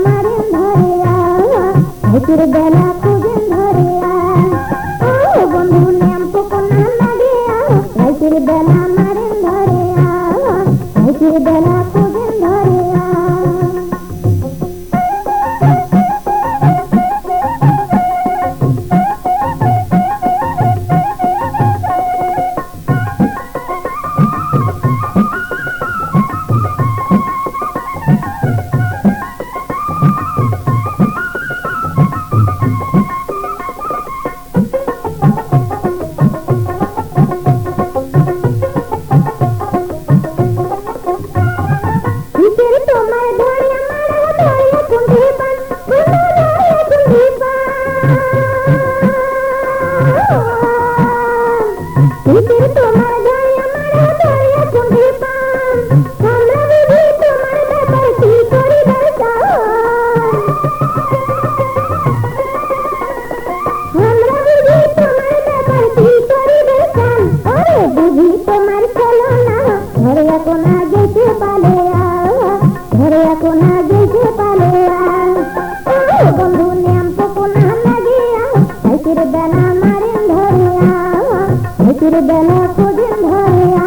মারেন ধরিয়া, রাইতের বেলা খুঁজেন ধরিয়া। ও বন্ধু ন্যাম্পো কোনা লাগিয়া, রাইতের বেলা মারেন ধরিয়া, রাইতের বেলা খুঁজেন ধরিয়া। তোমার ধরিয়া মারা ধরিয়া কুন্ঠি পান, বন্ধু ধরিয়া কুন্ঠি পান। তোমার ধরিয়া মারা ধরিয়া কুন্ঠি পান, আমরা বুঝি তোমার ব্যাপার কি করিবার চান। আমরা বুঝি তোমার ব্যাপার কি করিবার চান। ওরে বুঝি তোমার চলো না, ধরিয়া কোনা গেছে পালিয়া, ধরিয়া কোনা গেছে পালিয়া। ও বন্ধু ন্যাম্পো কোনা লাগিয়া, রাইতের বেলা মারেন ধরিয়া, রাইতের বেলা খোঁজেন ধরিয়া।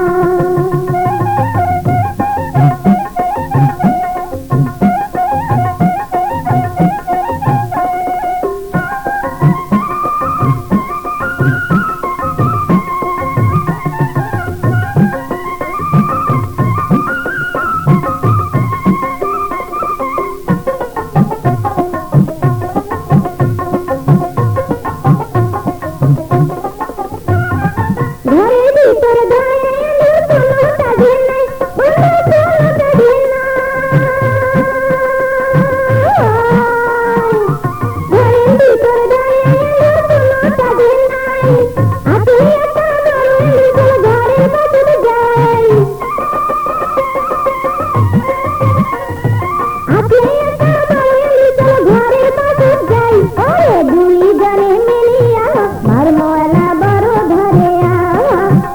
ঘরের ভিতর ধরে কোনো কাজে নাই, বন্ধু কোনো কাজে নাই। ঘরের ভিতর ধরে কোনো কাজে নাই, আপনি একটা বড় ঘরের বাসুর যাই। আপনি একটা বড় ঘরের বাসুর যাই। ওরে দুই জনে মিলিয়া মারমোয়ালা বড় ধরিয়া,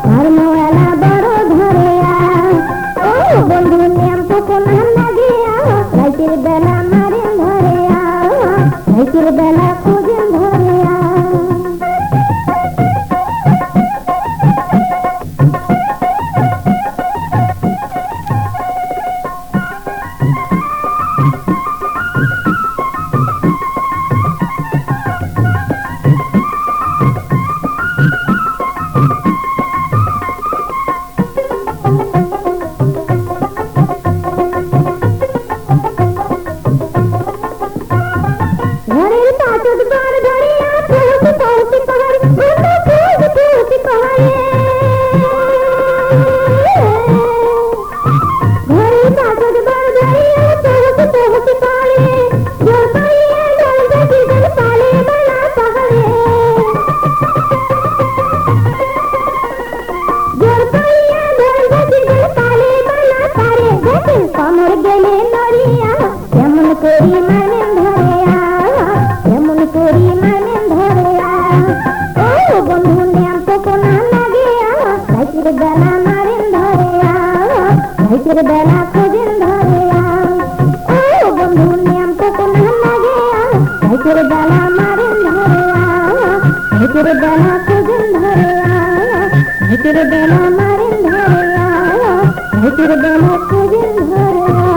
মারমোয়ালা বড় ধরিয়া। ও বন্ধু ন্যাম্পো কোনা লাগিয়া, রাইতের বেলা মারেন ধরিয়া, রাইতের বেলা খুঁজেন ধরিয়া। ঘরের পাচক বার ধরিয়া পৌঁছে পৌঁছে পাহাড়, বন্ধু পৌঁছে পৌঁছে পাহাড়ে। ঘরের পাচক বার ধরিয়া পৌঁছে পৌঁছে পাহাড়ে, জল পাইয়া জল দেখি জল পালে বেলা পাহাড়ে। জল পাইয়া জল দেখি জল পালে বেলা পারে। দেখেন কমর গেলে নড়িয়া, কেমন করি মানেন ধরিয়া, কেমন করি মানেন ধরিয়া। ও বন্ধু ন্যাম্পো কোনা লাগিয়া, রাইতের বেলা মারেন ধরিয়া, রাইতের বেলা খোঁজেন ধরিয়া। ও বন্ধু ন্যাম্পো কোনা লাগিয়া, রাইতের বেলা মারেন ধরিয়া, রাইতের বেলা খোঁজেন ধরিয়া, রাইতের বেলা মারেন ধরিয়া, রাইতের বেলা খোঁজেন ধরিয়া।